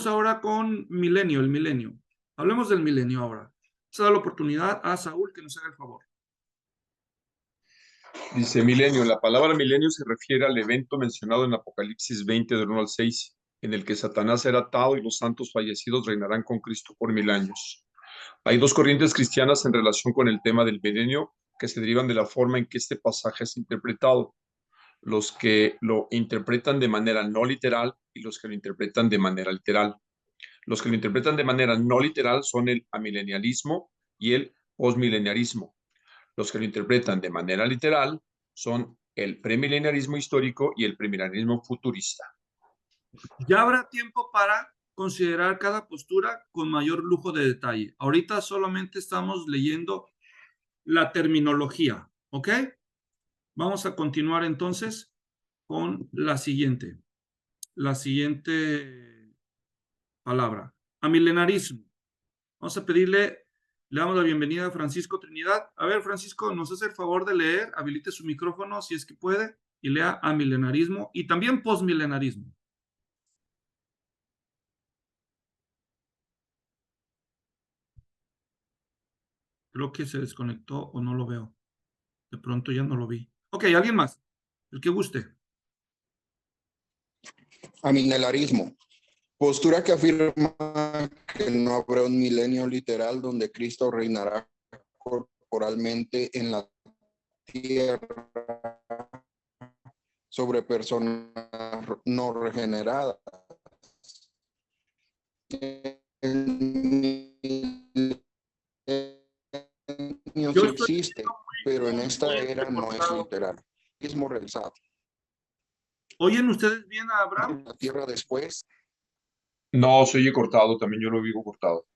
ahora con milenio, el milenio. Hablemos del milenio ahora. Se da la oportunidad a Saúl que nos haga el favor. Dice milenio. La palabra milenio se refiere al evento mencionado en Apocalipsis 20, del 1 al 6, en el que Satanás será atado y los santos fallecidos reinarán con Cristo por 1000 años. Hay dos corrientes cristianas en relación con el tema del milenio que se derivan de la forma en que este pasaje es interpretado. Los que lo interpretan de manera no literal y los que lo interpretan de manera literal. Los que lo interpretan de manera no literal son el amilenialismo y el postmileniarismo. Los que lo interpretan de manera literal son el premileniarismo histórico y el premileniarismo futurista. Ya habrá tiempo para considerar cada postura con mayor lujo de detalle. Ahorita solamente estamos leyendo la terminología, ¿ok? Vamos a continuar entonces con la siguiente palabra. Amilenarismo. Vamos a pedirle, le damos la bienvenida a Francisco Trinidad. A ver, Francisco, nos hace el favor de leer, habilite su micrófono si es que puede, y lea amilenarismo y también postmilenarismo. Creo que se desconectó o no lo veo. De pronto ya no lo vi. Ok, alguien más, el que guste. Amilenarismo. Postura que afirma que no habrá un milenio literal donde Cristo reinará corporalmente en la tierra sobre personas no regeneradas. El milenio sí existe, pero en esta era no es literal. Mismo realizado. ¿Oyen ustedes bien a Abraham? La tierra después. No, se oye cortado, también yo lo digo cortado.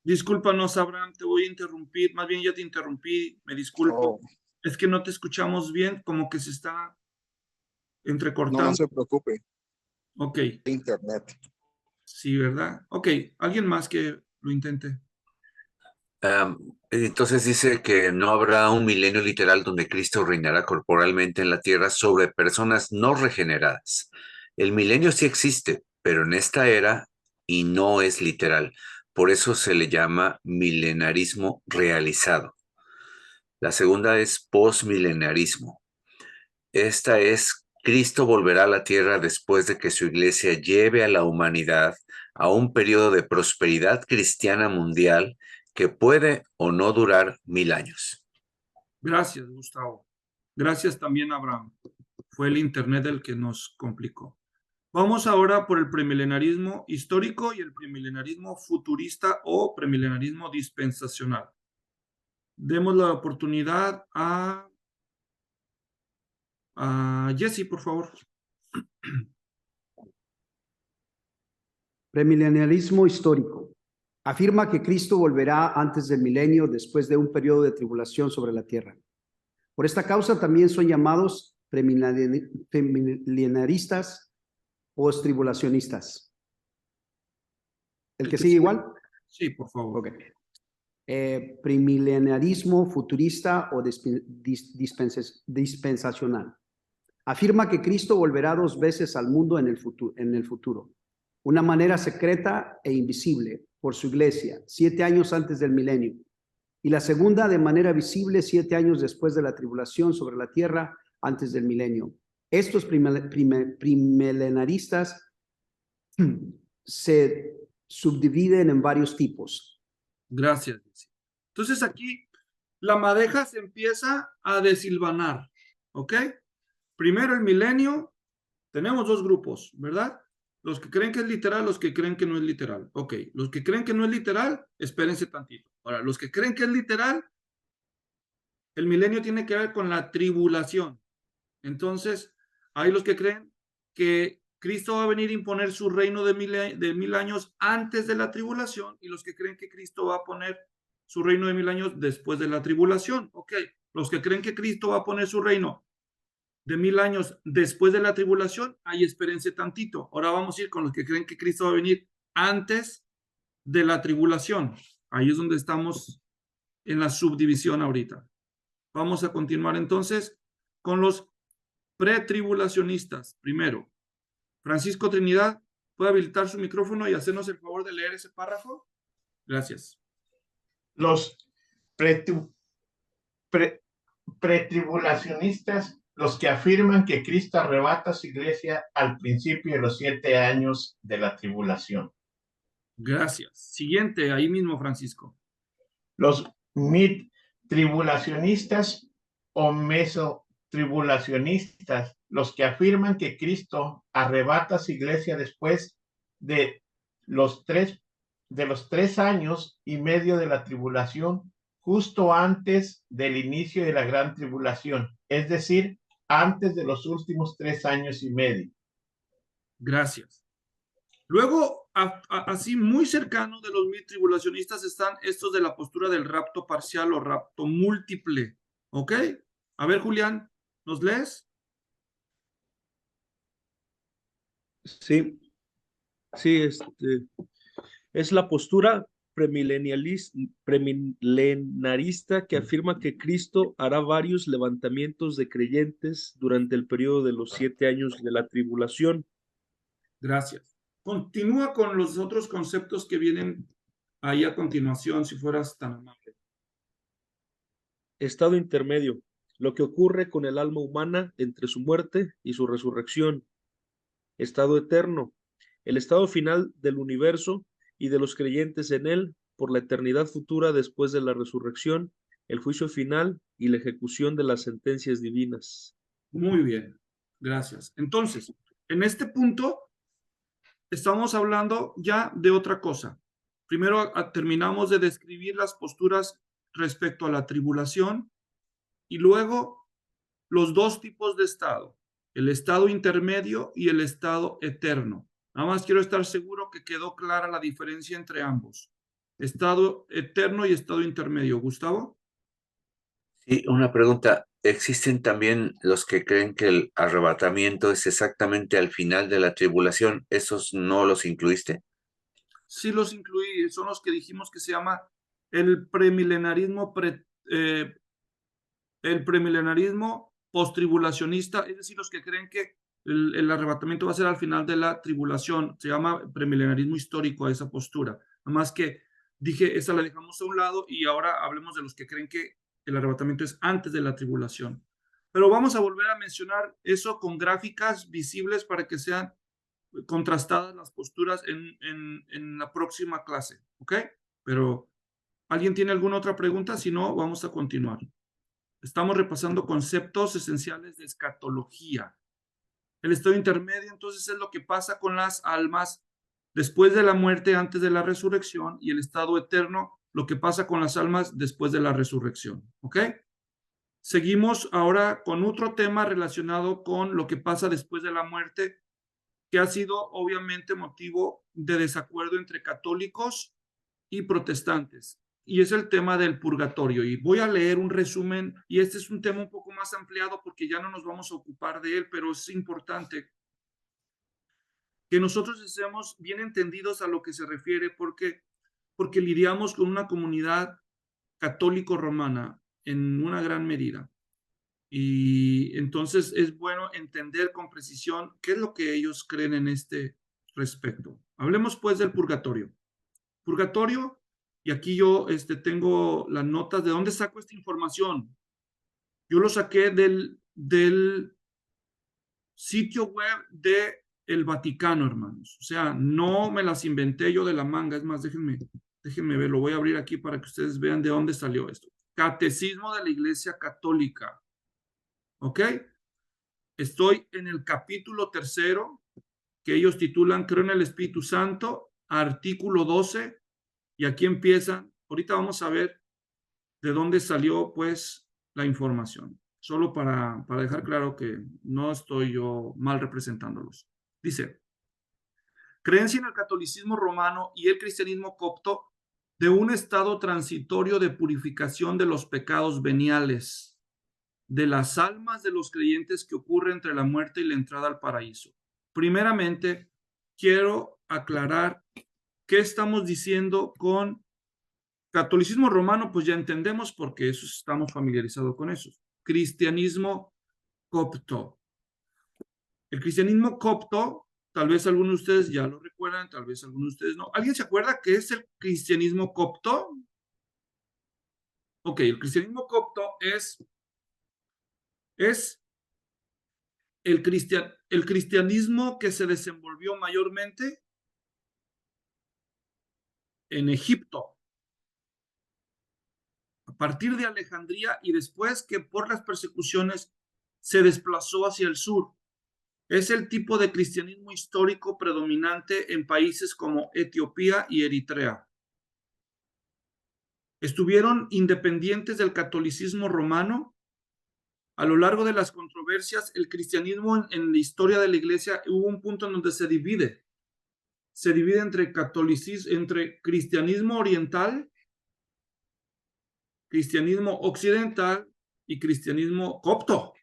Discúlpanos, Abraham, te voy a interrumpir. Más bien ya te interrumpí, me disculpo. Es que no te escuchamos bien, como que se está entrecortando. No se preocupe. Ok. Internet. Sí, ¿verdad? Ok, alguien más que lo intente. Entonces dice que no habrá un milenio literal donde Cristo reinará corporalmente en la tierra sobre personas no regeneradas. El milenio sí existe, pero en esta era y no es literal. Por eso se le llama milenarismo realizado. La segunda es postmilenarismo. Esta es: Cristo volverá a la tierra después de que su iglesia lleve a la humanidad a un periodo de prosperidad cristiana mundial que puede o no durar 1000 años. Gracias, Gustavo. Gracias también, Abraham. Fue el internet el que nos complicó. Vamos ahora por el premilenarismo histórico y el premilenarismo futurista o premilenarismo dispensacional. Demos la oportunidad a Jesse, por favor. Premilenialismo histórico. Afirma que Cristo volverá antes del milenio después de un periodo de tribulación sobre la tierra. Por esta causa también son llamados premilenaristas o tribulacionistas. ¿El que sigue igual? Sí, por favor. Ok. Premilenarismo futurista o dispensacional. Afirma que Cristo volverá 2 veces al mundo en el futuro. Una manera secreta e invisible por su iglesia, 7 años antes del milenio. Y la segunda de manera visible 7 años después de la tribulación sobre la tierra antes del milenio. Estos premilenaristas se subdividen en varios tipos. Gracias. Entonces aquí la madeja se empieza a desilvanar, ¿ok? Primero el milenio, tenemos 2 grupos, ¿verdad? Los que creen que es literal, los que creen que no es literal. Ok, los que creen que no es literal, espérense tantito. Ahora, los que creen que es literal, el milenio tiene que ver con la tribulación. Entonces, hay los que creen que Cristo va a venir a imponer su reino de 1000 años antes de la tribulación y los que creen que Cristo va a poner su reino de 1000 años después de la tribulación. Ok, los que creen que Cristo va a poner su reino de 1000 años después de la tribulación, ahí espérense tantito. Ahora vamos a ir con los que creen que Cristo va a venir antes de la tribulación. Ahí es donde estamos en la subdivisión ahorita. Vamos a continuar entonces con los pretribulacionistas. Primero, Francisco Trinidad, ¿Puede habilitar su micrófono y hacernos el favor de leer ese párrafo? Gracias. Los pretribulacionistas, los que afirman que Cristo arrebata a su iglesia al principio de los 7 años de la tribulación. Gracias. Siguiente, ahí mismo, Francisco. Los mid-tribulacionistas o mesotribulacionistas, los que afirman que Cristo arrebata a su iglesia después de los 3 años y medio de la tribulación, justo antes del inicio de la gran tribulación, es decir, antes de los últimos 3 años y medio. Gracias. Luego, así muy cercano de los mid-tribulacionistas están estos de la postura del rapto parcial o rapto múltiple. ¿Ok? A ver, Julián, ¿nos lees? Sí, sí, es la postura premilenarista que afirma que Cristo hará varios levantamientos de creyentes durante el periodo de los 7 años de la tribulación. Gracias. Continúa con los otros conceptos que vienen ahí a continuación, si fueras tan amable. Estado intermedio, lo que ocurre con el alma humana entre su muerte y su resurrección. Estado eterno, el estado final del universo y de los creyentes en él por la eternidad futura después de la resurrección, el juicio final y la ejecución de las sentencias divinas. Muy bien, gracias. Entonces, en este punto estamos hablando ya de otra cosa. Primero terminamos de describir las posturas respecto a la tribulación y luego los dos tipos de estado, el estado intermedio y el estado eterno. Nada más quiero estar seguro que quedó clara la diferencia entre ambos. Estado eterno y estado intermedio. Gustavo. Sí, una pregunta. ¿Existen también los que creen que el arrebatamiento es exactamente al final de la tribulación? ¿Esos no los incluiste? Sí los incluí, son los que dijimos que se llama el premilenarismo, el premilenarismo postribulacionista, es decir, los que creen que el arrebatamiento va a ser al final de la tribulación, se llama premilenarismo histórico a esa postura. Nada más que dije, esa la dejamos a un lado y ahora hablemos de los que creen que el arrebatamiento es antes de la tribulación. Pero vamos a volver a mencionar eso con gráficas visibles para que sean contrastadas las posturas en la próxima clase, ¿ok? Pero, ¿alguien tiene alguna otra pregunta? Si no, vamos a continuar. Estamos repasando conceptos esenciales de escatología. El estado intermedio, entonces, es lo que pasa con las almas después de la muerte, antes de la resurrección, y el estado eterno, lo que pasa con las almas después de la resurrección, ¿ok? Seguimos ahora con otro tema relacionado con lo que pasa después de la muerte, que ha sido obviamente motivo de desacuerdo entre católicos y protestantes, y es el tema del purgatorio. Y voy a leer un resumen, y este es un tema un poco más ampliado porque ya no nos vamos a ocupar de él, pero es importante que nosotros estemos bien entendidos a lo que se refiere, porque lidiamos con una comunidad católico-romana en una gran medida. Y entonces es bueno entender con precisión qué es lo que ellos creen en este respecto. Hablemos pues del purgatorio. Purgatorio, y aquí yo tengo las notas de dónde saco esta información. Yo lo saqué del sitio web del Vaticano, hermanos. O sea, no me las inventé yo de la manga. Es más, déjenme ver, lo voy a abrir aquí para que ustedes vean de dónde salió esto. Catecismo de la Iglesia Católica. ¿Ok? Estoy en el capítulo 3, que ellos titulan Creo en el Espíritu Santo, artículo 12, y aquí empiezan. Ahorita vamos a ver de dónde salió, pues, la información. Solo para dejar claro que no estoy yo mal representándolos. Dice, creencia en el catolicismo romano y el cristianismo copto de un estado transitorio de purificación de los pecados veniales de las almas de los creyentes que ocurre entre la muerte y la entrada al paraíso. Primeramente, quiero aclarar qué estamos diciendo con catolicismo romano, pues ya entendemos porque eso estamos familiarizados con eso. Cristianismo copto. El cristianismo copto tal vez algunos de ustedes ya lo recuerdan, tal vez algunos de ustedes no. ¿Alguien se acuerda qué es el cristianismo copto? Ok, el cristianismo copto es el cristianismo que se desenvolvió mayormente en Egipto, a partir de Alejandría, y después que por las persecuciones se desplazó hacia el sur. Es el tipo de cristianismo histórico predominante en países como Etiopía y Eritrea. Estuvieron independientes del catolicismo romano. A lo largo de las controversias, el cristianismo en la historia de la iglesia hubo un punto en donde se divide entre entre cristianismo oriental, cristianismo occidental y cristianismo copto.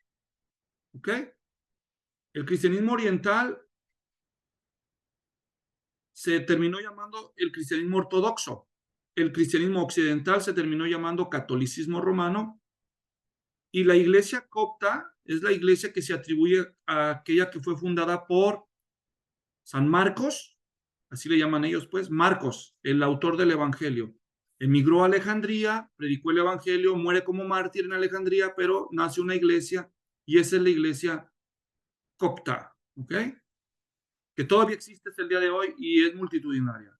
¿Ok? El cristianismo oriental se terminó llamando el cristianismo ortodoxo. El cristianismo occidental se terminó llamando catolicismo romano. Y la iglesia copta es la iglesia que se atribuye a aquella que fue fundada por San Marcos, así le llaman ellos, pues, Marcos, el autor del Evangelio. Emigró a Alejandría, predicó el Evangelio, muere como mártir en Alejandría, pero nace una iglesia y esa es la iglesia copta, ¿ok? Que todavía existe hasta el día de hoy y es multitudinaria.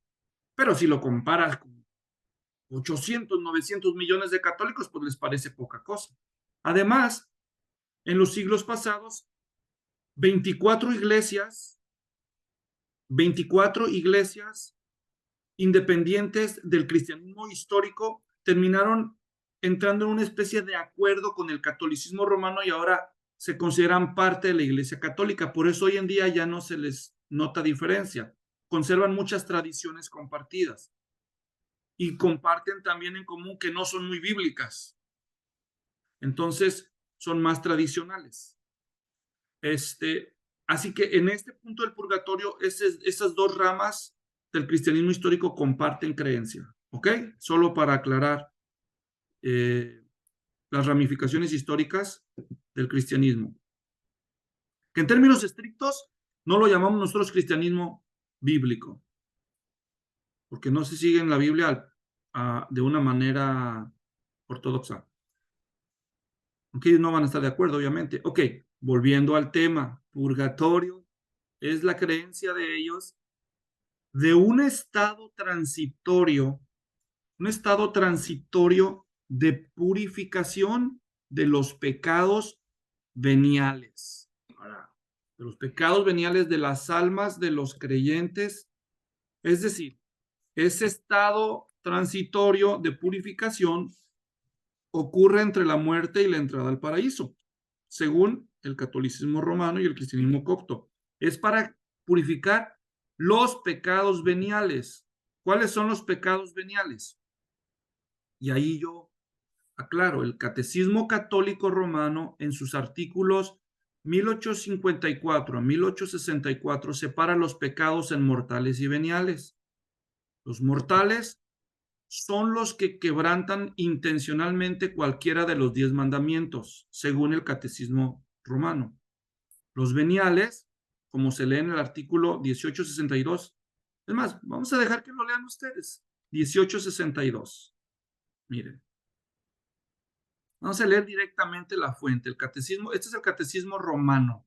Pero si lo comparas con 800, 900 millones de católicos, pues les parece poca cosa. Además, en los siglos pasados, 24 iglesias independientes del cristianismo histórico terminaron entrando en una especie de acuerdo con el catolicismo romano y ahora se consideran parte de la iglesia católica. Por eso hoy en día ya no se les nota diferencia. Conservan muchas tradiciones compartidas y comparten también en común que no son muy bíblicas. Entonces, son más tradicionales. Así que en este punto del purgatorio, esas dos ramas del cristianismo histórico comparten creencia, ¿ok? Solo para aclarar las ramificaciones históricas del cristianismo. Que en términos estrictos no lo llamamos nosotros cristianismo bíblico, porque no se sigue en la Biblia de una manera ortodoxa. Aunque ellos no van a estar de acuerdo, obviamente. Ok, volviendo al tema, purgatorio es la creencia de ellos de un estado transitorio de purificación de los pecados veniales. Ahora, de los pecados veniales de las almas de los creyentes, es decir, ese estado transitorio de purificación ocurre entre la muerte y la entrada al paraíso, según el catolicismo romano y el cristianismo copto. Es para purificar los pecados veniales. ¿Cuáles son los pecados veniales? Y ahí yo aclaro, el Catecismo Católico Romano en sus artículos 1854 a 1864 separa los pecados en mortales y veniales. Los mortales son los que quebrantan intencionalmente cualquiera de los 10 mandamientos, según el Catecismo Romano. Los veniales, como se lee en el artículo 1862, es más, vamos a dejar que lo lean ustedes. 1862. Miren. Vamos a leer directamente la fuente. El catecismo, este es el catecismo romano.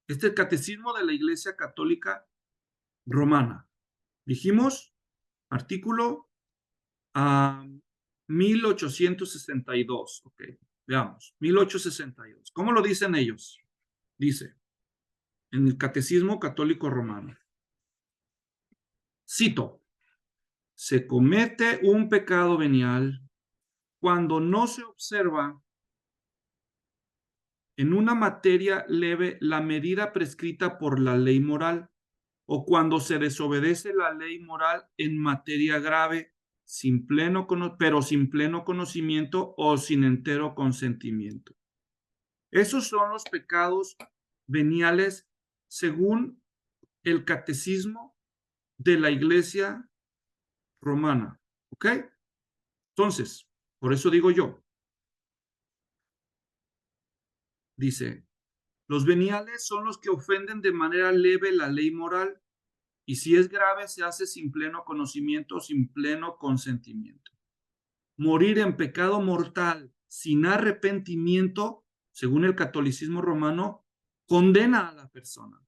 Este es el catecismo de la Iglesia Católica Romana. Dijimos, artículo 1862. Ok, veamos. 1862. ¿Cómo lo dicen ellos? Dice, en el Catecismo Católico Romano. Cito, se comete un pecado venial cuando no se observa en una materia leve la medida prescrita por la ley moral o cuando se desobedece la ley moral en materia grave pero sin pleno conocimiento o sin entero consentimiento. Esos son los pecados veniales según el catecismo de la Iglesia romana. ¿Ok? Entonces, por eso digo yo, dice, Los veniales son los que ofenden de manera leve la ley moral, y si es grave se hace sin pleno conocimiento, sin pleno consentimiento. Morir en pecado mortal sin arrepentimiento, según el catolicismo romano, condena a la persona.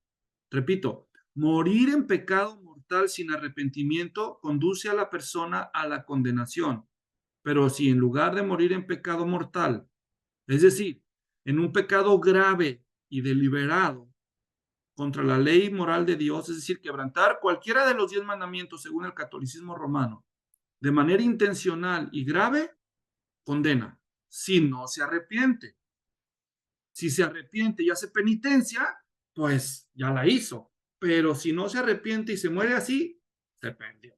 Repito, morir en pecado mortal sin arrepentimiento conduce a la persona a la condenación. Pero si en lugar de morir en pecado mortal, es decir, en un pecado grave y deliberado contra la ley moral de Dios, es decir, quebrantar cualquiera de los 10 mandamientos según el catolicismo romano, de manera intencional y grave, condena. Si no se arrepiente. Si se arrepiente y hace penitencia, pues ya la hizo. Pero si no se arrepiente y se muere así, se perdió.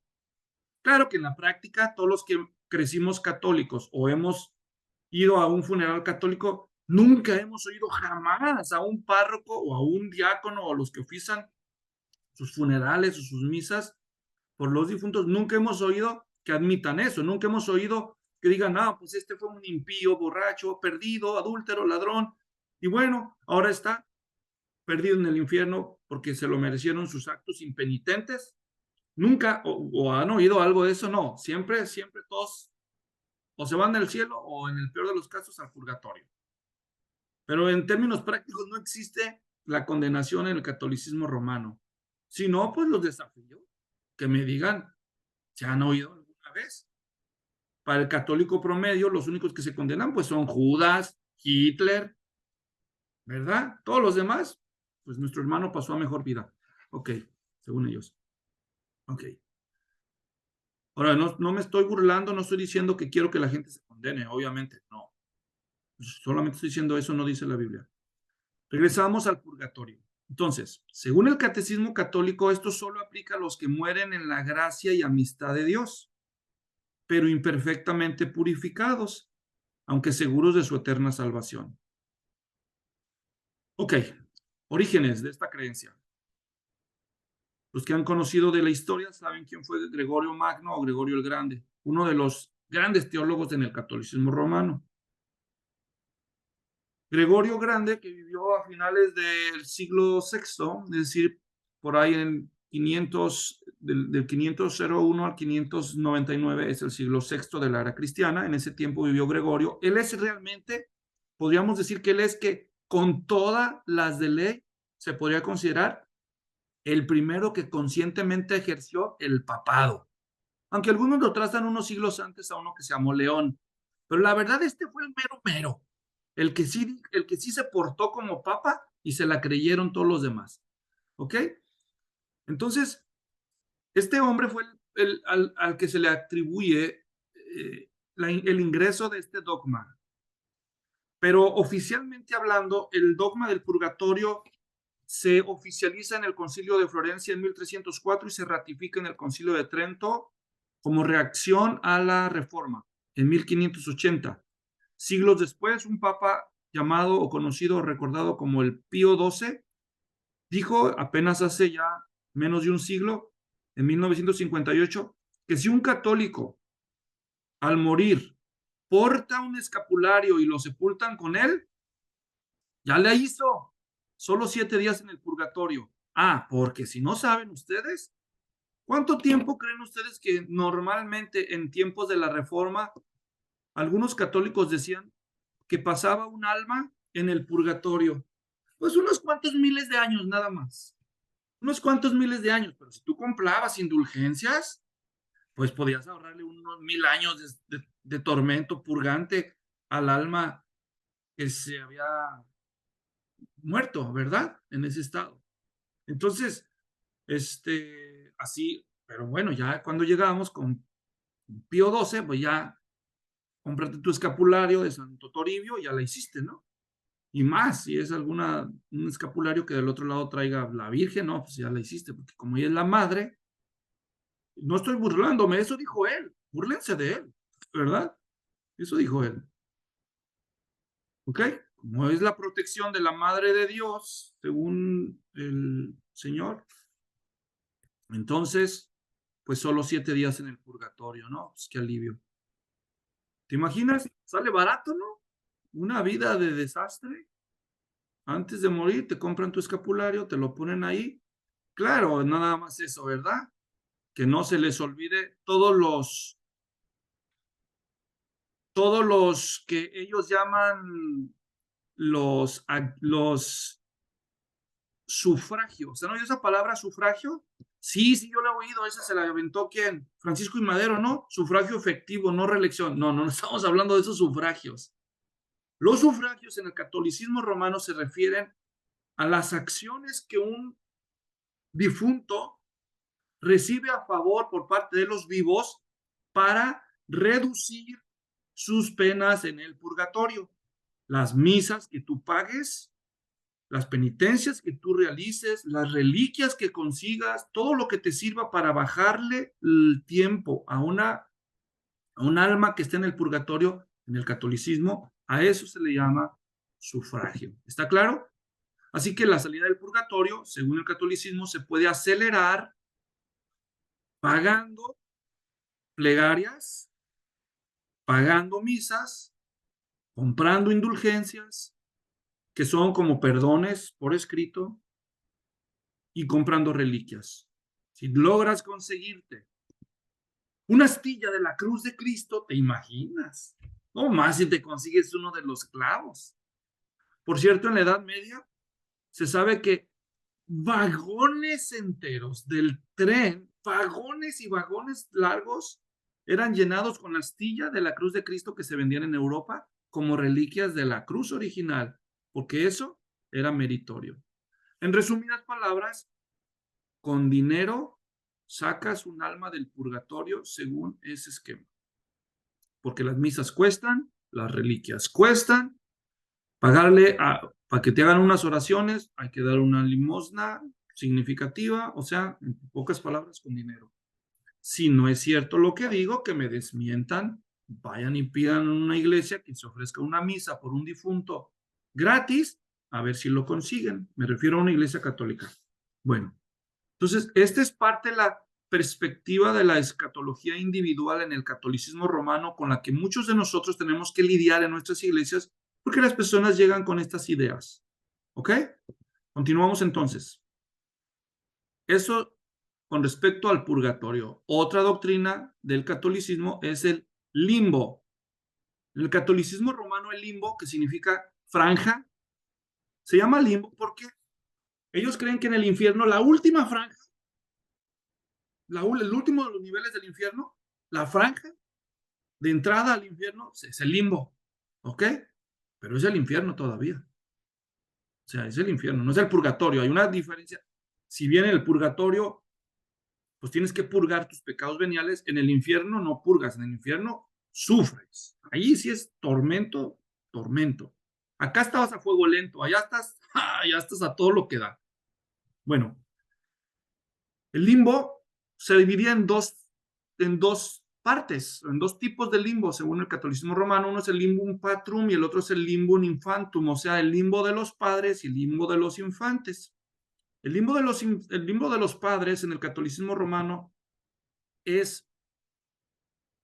Claro que en la práctica, todos los que crecimos católicos o hemos ido a un funeral católico, nunca hemos oído jamás a un párroco o a un diácono o los que ofician sus funerales o sus misas por los difuntos, nunca hemos oído que admitan eso, nunca hemos oído que digan, ah, pues este fue un impío, borracho, perdido, adúltero, ladrón, y bueno, ahora está perdido en el infierno porque se lo merecieron sus actos impenitentes. Nunca, o han oído algo de eso, no, siempre todos o se van del cielo o en el peor de los casos al purgatorio. Pero en términos prácticos no existe la condenación en el catolicismo romano. Si no, pues los desafío, que me digan, ¿se han oído alguna vez? Para el católico promedio, los únicos que se condenan pues son Judas, Hitler, ¿verdad? Todos los demás, pues nuestro hermano pasó a mejor vida. Ok, según ellos. Ok. Ahora, no me estoy burlando, no estoy diciendo que quiero que la gente se condene, obviamente, no. Solamente estoy diciendo eso, no dice la Biblia. Regresamos al purgatorio. Entonces, según el catecismo católico, esto solo aplica a los que mueren en la gracia y amistad de Dios, pero imperfectamente purificados, aunque seguros de su eterna salvación. Ok, orígenes de esta creencia. Los que han conocido de la historia saben quién fue Gregorio Magno o Gregorio el Grande, uno de los grandes teólogos en el catolicismo romano. Gregorio Grande, que vivió a finales del siglo VI, es decir, por ahí en 500, del 501 al 599 es el siglo VI de la era cristiana. En ese tiempo vivió Gregorio. Él es realmente, podríamos decir que él es que con todas las de ley se podría considerar el primero que conscientemente ejerció el papado. Aunque algunos lo trazan unos siglos antes a uno que se llamó León. Pero la verdad este fue el mero. El que sí se portó como papa y se la creyeron todos los demás. ¿Ok? Entonces, este hombre fue al que se le atribuye el ingreso de este dogma. Pero oficialmente hablando, el dogma del purgatorio se oficializa en el Concilio de Florencia en 1304 y se ratifica en el Concilio de Trento como reacción a la Reforma en 1580. Siglos después, un papa llamado o conocido o recordado como el Pío XII dijo apenas hace ya menos de un siglo, en 1958, que si un católico al morir porta un escapulario y lo sepultan con él, ya le hizo solo 7 días en el purgatorio. Ah, porque si no saben ustedes, ¿cuánto tiempo creen ustedes que normalmente en tiempos de la Reforma algunos católicos decían que pasaba un alma en el purgatorio? Pues unos cuantos miles de años nada más. Unos cuantos miles de años, pero si tú comprabas indulgencias, pues podías ahorrarle unos 1000 años de tormento purgante al alma que se había muerto, ¿verdad? En ese estado. Entonces, así, pero bueno, ya cuando llegamos con Pío XII, pues ya cómprate tu escapulario de Santo Toribio, ya la hiciste, ¿no? Y más, si es un escapulario que del otro lado traiga la Virgen, no, pues ya la hiciste, porque como ella es la madre, no estoy burlándome, eso dijo él, búrlense de él, ¿verdad? Eso dijo él. ¿Ok? Como es la protección de la Madre de Dios, según el Señor, entonces, pues solo 7 días en el purgatorio, ¿no? Pues qué alivio. ¿Te imaginas? Sale barato, ¿no? Una vida de desastre Antes de morir te compran tu escapulario, te lo ponen ahí. Claro, no nada más eso, ¿verdad? Que no se les olvide todos los que ellos llaman los sufragios. ¿Se han oído esa palabra sufragio? Sí, sí, yo la he oído. Esa se la inventó ¿quién? Francisco I. Madero, ¿no? Sufragio efectivo, no reelección. No, no estamos hablando de esos sufragios. Los sufragios en el catolicismo romano se refieren a las acciones que un difunto recibe a favor por parte de los vivos para reducir sus penas en el purgatorio. Las misas que tú pagues, las penitencias que tú realices, las reliquias que consigas, todo lo que te sirva para bajarle el tiempo a un alma que esté en el purgatorio, en el catolicismo, a eso se le llama sufragio. ¿Está claro? Así que la salida del purgatorio, según el catolicismo, se puede acelerar pagando plegarias, pagando misas, comprando indulgencias, que son como perdones por escrito, y comprando reliquias. Si logras conseguirte una astilla de la cruz de Cristo, ¿te imaginas? No más si te consigues uno de los clavos. Por cierto, en la Edad Media se sabe que vagones enteros del tren, vagones y vagones largos, eran llenados con la astilla de la cruz de Cristo que se vendían en Europa como reliquias de la cruz original, porque eso era meritorio. En resumidas palabras, con dinero sacas un alma del purgatorio según ese esquema. Porque las misas cuestan, las reliquias cuestan, pagarle para que te hagan unas oraciones, hay que dar una limosna significativa, o sea, en pocas palabras, con dinero. Si no es cierto lo que digo, que me desmientan, vayan y pidan en una iglesia que se ofrezca una misa por un difunto gratis, a ver si lo consiguen. Me refiero a una iglesia católica. Bueno, entonces, esta es parte de la perspectiva de la escatología individual en el catolicismo romano con la que muchos de nosotros tenemos que lidiar en nuestras iglesias porque las personas llegan con estas ideas. ¿Ok? Continuamos entonces. Eso con respecto al purgatorio. Otra doctrina del catolicismo es el limbo. En el catolicismo romano el limbo, que significa franja, se llama limbo porque ellos creen que en el infierno la última franja, el último de los niveles del infierno, la franja de entrada al infierno es el limbo. ¿Ok? Pero es el infierno todavía. O sea, es el infierno, no es el purgatorio. Hay una diferencia. Si bien en el purgatorio, pues tienes que purgar tus pecados veniales, en el infierno no purgas, en el infierno sufres. Ahí sí es tormento, tormento. Acá estabas a fuego lento, allá estás a todo lo que da. Bueno, el limbo se dividía en dos partes, en dos tipos de limbo, según el catolicismo romano. Uno es el limbum patrum y el otro es el limbum infantum, o sea, el limbo de los padres y el limbo de los infantes. El limbo de los padres en el catolicismo romano es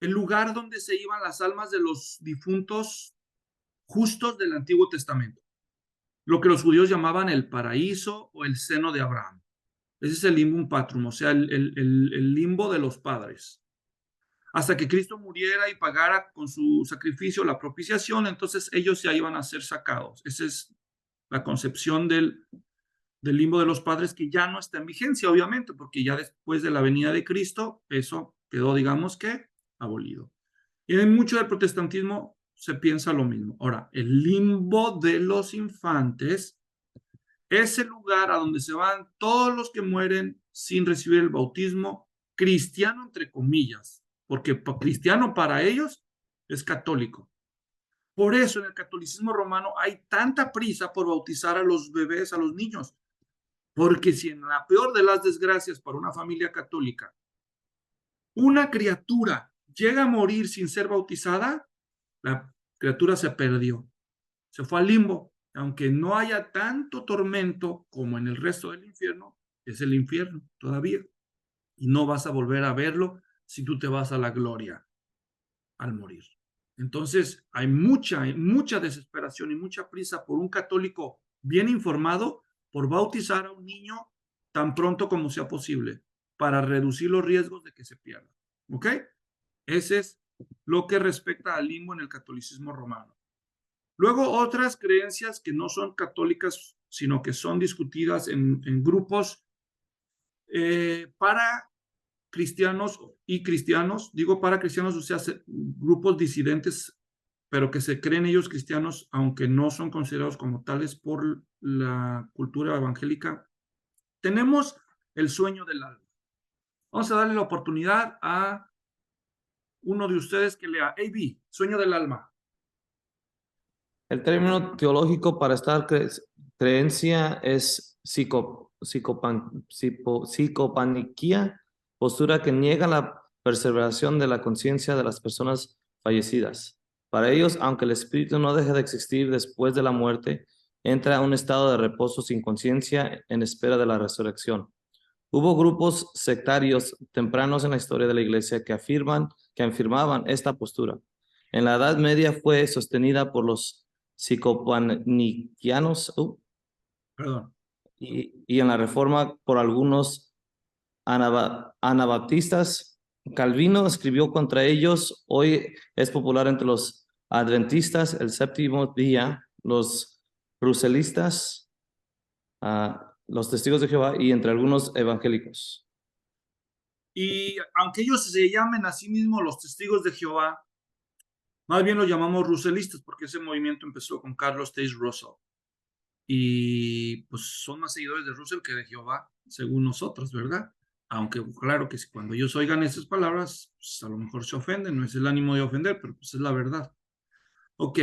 el lugar donde se iban las almas de los difuntos justos del Antiguo Testamento, lo que los judíos llamaban el paraíso o el seno de Abraham. Ese es el limbum patrum, o sea, el limbo de los padres. Hasta que Cristo muriera y pagara con su sacrificio la propiciación, entonces ellos ya iban a ser sacados. Esa es la concepción del limbo de los padres, que ya no está en vigencia, obviamente, porque ya después de la venida de Cristo, eso quedó, digamos que, abolido. Y en mucho del protestantismo se piensa lo mismo. Ahora, el limbo de los infantes es el lugar a donde se van todos los que mueren sin recibir el bautismo cristiano, entre comillas, porque cristiano para ellos es católico. Por eso en el catolicismo romano hay tanta prisa por bautizar a los bebés, a los niños, porque si en la peor de las desgracias para una familia católica, una criatura llega a morir sin ser bautizada, la criatura se perdió, se fue al limbo. Aunque no haya tanto tormento como en el resto del infierno, es el infierno todavía. Y no vas a volver a verlo si tú te vas a la gloria al morir. Entonces hay mucha desesperación y mucha prisa por un católico bien informado por bautizar a un niño tan pronto como sea posible para reducir los riesgos de que se pierda. ¿Ok? Ese es lo que respecta al limbo en el catolicismo romano. Luego, otras creencias que no son católicas, sino que son discutidas en grupos para cristianos y cristianos, digo para cristianos, o sea, grupos disidentes, pero que se creen ellos cristianos, aunque no son considerados como tales por la cultura evangélica. Tenemos el sueño del alma. Vamos a darle la oportunidad a uno de ustedes que lea. AB, sueño del alma. El término teológico para esta creencia es psicopaniquía, postura que niega la perseveración de la conciencia de las personas fallecidas. Para ellos, aunque el espíritu no deje de existir después de la muerte, entra a un estado de reposo sin conciencia en espera de la resurrección. Hubo grupos sectarios tempranos en la historia de la Iglesia que afirmaban esta postura. En la Edad Media fue sostenida por los psicopaniquianos y en la Reforma por algunos anabaptistas. Calvino escribió contra ellos. Hoy es popular entre los adventistas, el séptimo día, los ruselistas, los testigos de Jehová y entre algunos evangélicos. Y aunque ellos se llamen a sí mismos los testigos de Jehová, más bien los llamamos ruselistas porque ese movimiento empezó con Carlos Taze Russell. Y pues son más seguidores de Russell que de Jehová, según nosotros, ¿verdad? Aunque claro que cuando ellos oigan esas palabras, pues a lo mejor se ofenden, no es el ánimo de ofender, pero pues es la verdad. Ok,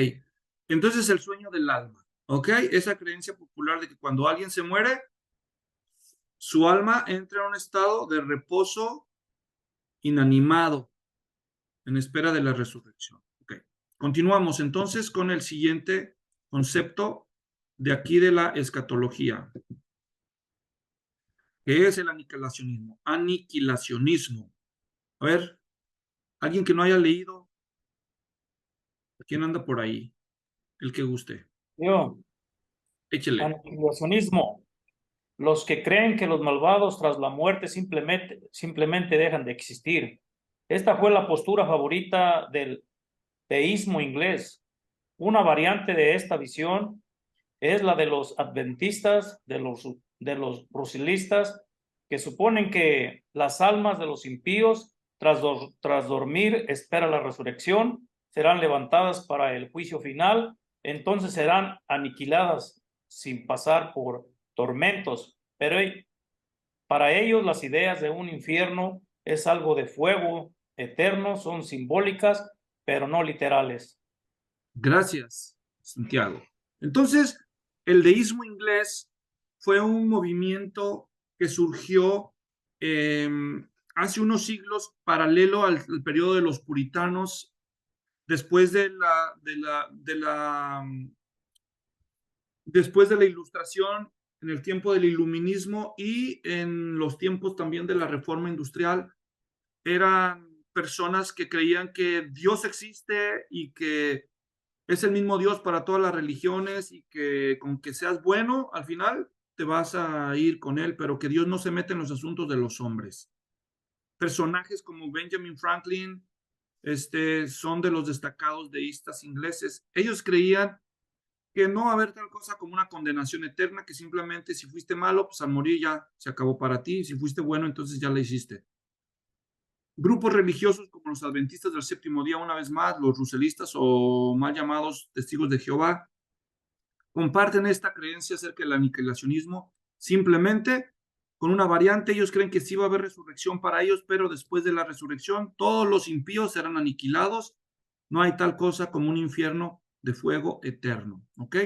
entonces el sueño del alma, ¿ok? Esa creencia popular de que cuando alguien se muere, su alma entra a un estado de reposo inanimado en espera de la resurrección. Ok, continuamos entonces con el siguiente concepto de aquí de la escatología, que es el aniquilacionismo. Aniquilacionismo. A ver, alguien que no haya leído, ¿quién anda por ahí? El que guste. Yo, Échele. aniquilacionismo. Los que creen que los malvados tras la muerte simplemente dejan de existir. Esta fue la postura favorita del teísmo inglés. Una variante de esta visión es la de los adventistas, de los rusilistas, que suponen que las almas de los impíos, tras dormir, espera la resurrección, serán levantadas para el juicio final, entonces serán aniquiladas sin pasar por tormentos, pero para ellos las ideas de un infierno es algo de fuego eterno, son simbólicas, pero no literales. Gracias, Santiago. Entonces, el deísmo inglés fue un movimiento que surgió hace unos siglos paralelo al periodo de los puritanos, después después de la Ilustración, en el tiempo del Iluminismo y en los tiempos también de la Reforma Industrial. Eran personas que creían que Dios existe y que es el mismo Dios para todas las religiones y que con que seas bueno, al final te vas a ir con él, pero que Dios no se mete en los asuntos de los hombres. Personajes como Benjamin Franklin son de los destacados deístas ingleses. Ellos creían que no va a haber tal cosa como una condenación eterna, que simplemente si fuiste malo, pues al morir ya se acabó para ti, si fuiste bueno, entonces ya la hiciste. Grupos religiosos como los adventistas del séptimo día, una vez más, los ruselistas o mal llamados testigos de Jehová, comparten esta creencia acerca del aniquilacionismo. Simplemente, con una variante, ellos creen que sí va a haber resurrección para ellos, pero después de la resurrección, todos los impíos serán aniquilados. No hay tal cosa como un infierno de fuego eterno, ¿ok?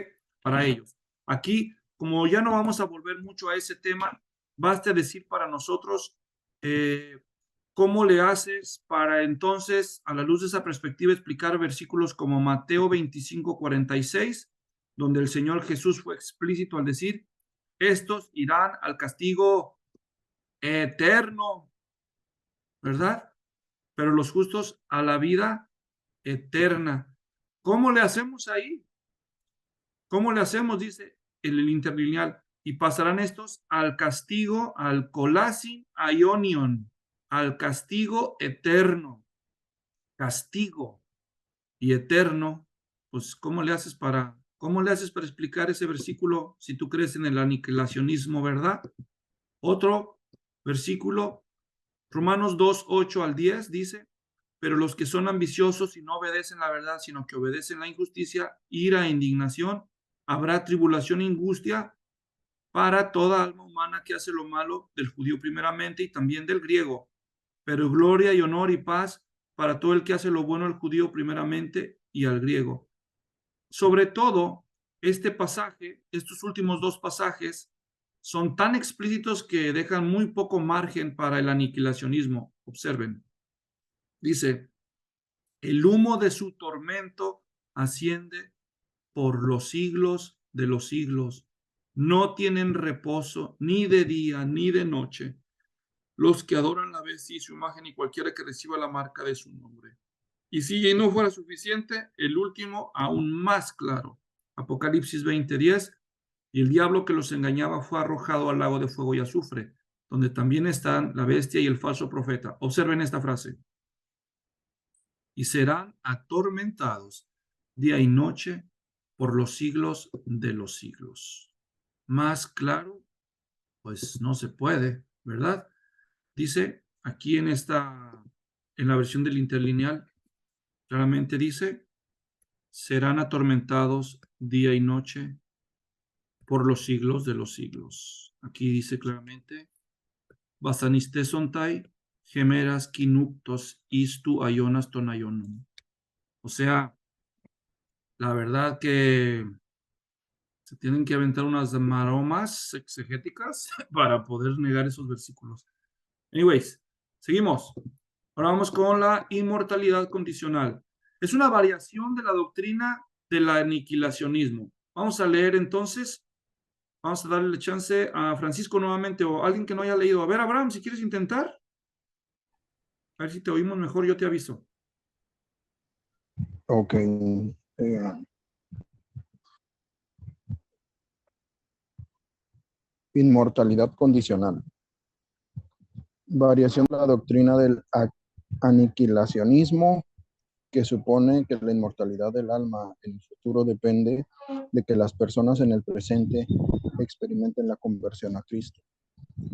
Para ellos. Aquí, como ya no vamos a volver mucho a ese tema, basta decir para nosotros ¿cómo le haces para entonces, a la luz de esa perspectiva, explicar versículos como Mateo 25:46, donde el Señor Jesús fue explícito al decir, estos irán al castigo eterno, ¿verdad? Pero los justos a la vida eterna. ¿Cómo le hacemos ahí? ¿Cómo le hacemos? Dice, el interlineal, y pasarán estos al castigo, al colasin aionion, al castigo eterno. Castigo y eterno, pues ¿cómo le haces para explicar ese versículo si tú crees en el aniquilacionismo, verdad? Otro versículo, Romanos 2, 8 al 10 dice, pero los que son ambiciosos y no obedecen la verdad, sino que obedecen la injusticia, ira e indignación, habrá tribulación e angustia para toda alma humana que hace lo malo, del judío primeramente y también del griego, pero gloria y honor y paz para todo el que hace lo bueno al judío primeramente y al griego. Sobre todo, este pasaje, estos últimos dos pasajes, son tan explícitos que dejan muy poco margen para el aniquilacionismo. Observen. Dice, el humo de su tormento asciende por los siglos de los siglos. No tienen reposo ni de día ni de noche los que adoran la bestia y su imagen y cualquiera que reciba la marca de su nombre. Y si no fuera suficiente, el último aún más claro. Apocalipsis 20:10, y el diablo que los engañaba fue arrojado al lago de fuego y azufre, donde también están la bestia y el falso profeta. Observen esta frase. Y serán atormentados día y noche por los siglos de los siglos. Más claro, pues no se puede, ¿verdad? Dice aquí en la versión del interlineal, claramente dice, serán atormentados día y noche por los siglos de los siglos. Aquí dice claramente, basanistesontai gemeras kinuctos istu ayonas tonayonum. O sea, la verdad que se tienen que aventar unas maromas exegéticas para poder negar esos versículos. Anyways, seguimos. Ahora vamos con la inmortalidad condicional. Es una variación de la doctrina del aniquilacionismo. Vamos a leer entonces, vamos a darle chance a Francisco nuevamente o a alguien que no haya leído. A ver, Abraham, si quieres intentar. A ver si te oímos mejor, yo te aviso. Ok. Inmortalidad condicional. Variación de la doctrina del aniquilacionismo, que supone que la inmortalidad del alma en el futuro depende de que las personas en el presente experimenten la conversión a Cristo.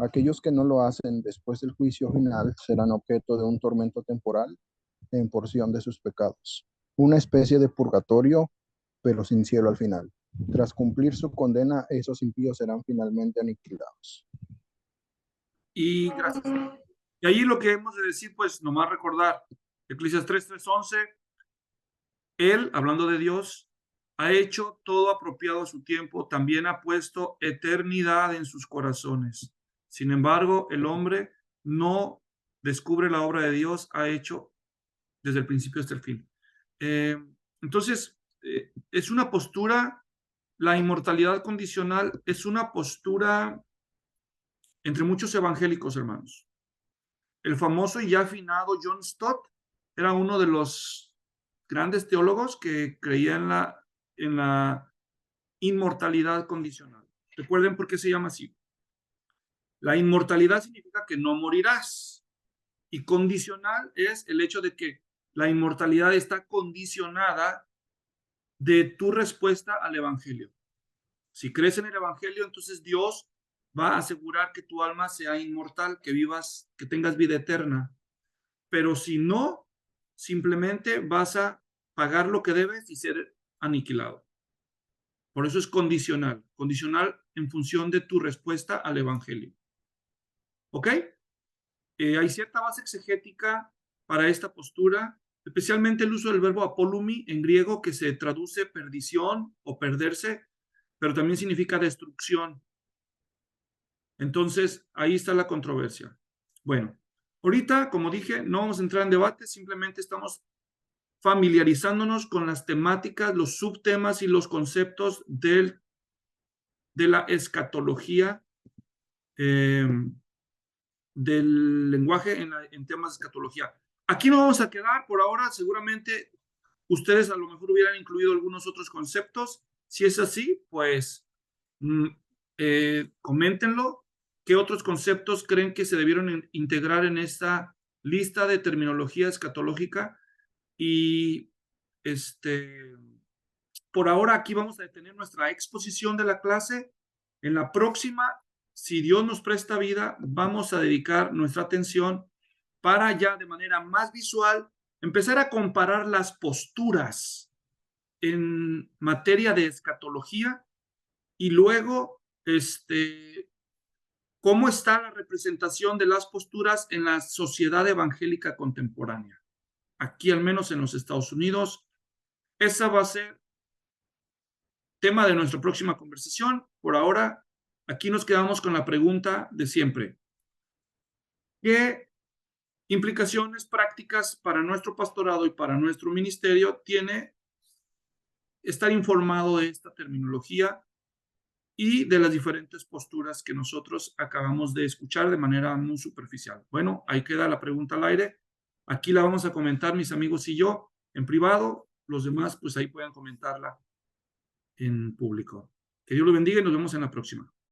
Aquellos que no lo hacen después del juicio final serán objeto de un tormento temporal en porción de sus pecados. Una especie de purgatorio, pero sin cielo al final. Tras cumplir su condena, esos impíos serán finalmente aniquilados. Y gracias. Y ahí lo que hemos de decir, pues nomás recordar, Eclesiastés 3:11, Él, hablando de Dios, ha hecho todo apropiado a su tiempo, también ha puesto eternidad en sus corazones. Sin embargo, el hombre no descubre la obra de Dios, ha hecho desde el principio hasta el fin. Entonces, es una postura, la inmortalidad condicional es una postura entre muchos evangélicos, hermanos. El famoso y ya afinado John Stott era uno de los grandes teólogos que creía en la inmortalidad condicional. Recuerden por qué se llama así. La inmortalidad significa que no morirás. Y condicional es el hecho de que la inmortalidad está condicionada de tu respuesta al evangelio. Si crees en el evangelio, entonces Dios va a asegurar que tu alma sea inmortal, que vivas, que tengas vida eterna. Pero si no, simplemente vas a pagar lo que debes y ser aniquilado. Por eso es condicional. Condicional en función de tu respuesta al evangelio. ¿Ok? Hay cierta base exegética para esta postura, especialmente el uso del verbo apolumi en griego, que se traduce perdición o perderse, pero también significa destrucción. Entonces, ahí está la controversia. Bueno, ahorita, como dije, no vamos a entrar en debate, simplemente estamos familiarizándonos con las temáticas, los subtemas y los conceptos de la escatología, del lenguaje en temas de escatología. Aquí no vamos a quedar por ahora, seguramente ustedes a lo mejor hubieran incluido algunos otros conceptos. Si es así, pues Coméntenlo. ¿Qué otros conceptos creen que se debieron integrar en esta lista de terminología escatológica? Y por ahora aquí vamos a detener nuestra exposición de la clase. En la próxima, si Dios nos presta vida, vamos a dedicar nuestra atención para ya de manera más visual empezar a comparar las posturas en materia de escatología y luego cómo está la representación de las posturas en la sociedad evangélica contemporánea. Aquí, al menos en los Estados Unidos, esa va a ser tema de nuestra próxima conversación. Por ahora, aquí nos quedamos con la pregunta de siempre. ¿Qué implicaciones prácticas para nuestro pastorado y para nuestro ministerio tiene estar informado de esta terminología y de las diferentes posturas que nosotros acabamos de escuchar de manera muy superficial? Bueno, ahí queda la pregunta al aire. Aquí la vamos a comentar mis amigos y yo en privado. Los demás, pues ahí pueden comentarla en público. Que Dios los bendiga y nos vemos en la próxima.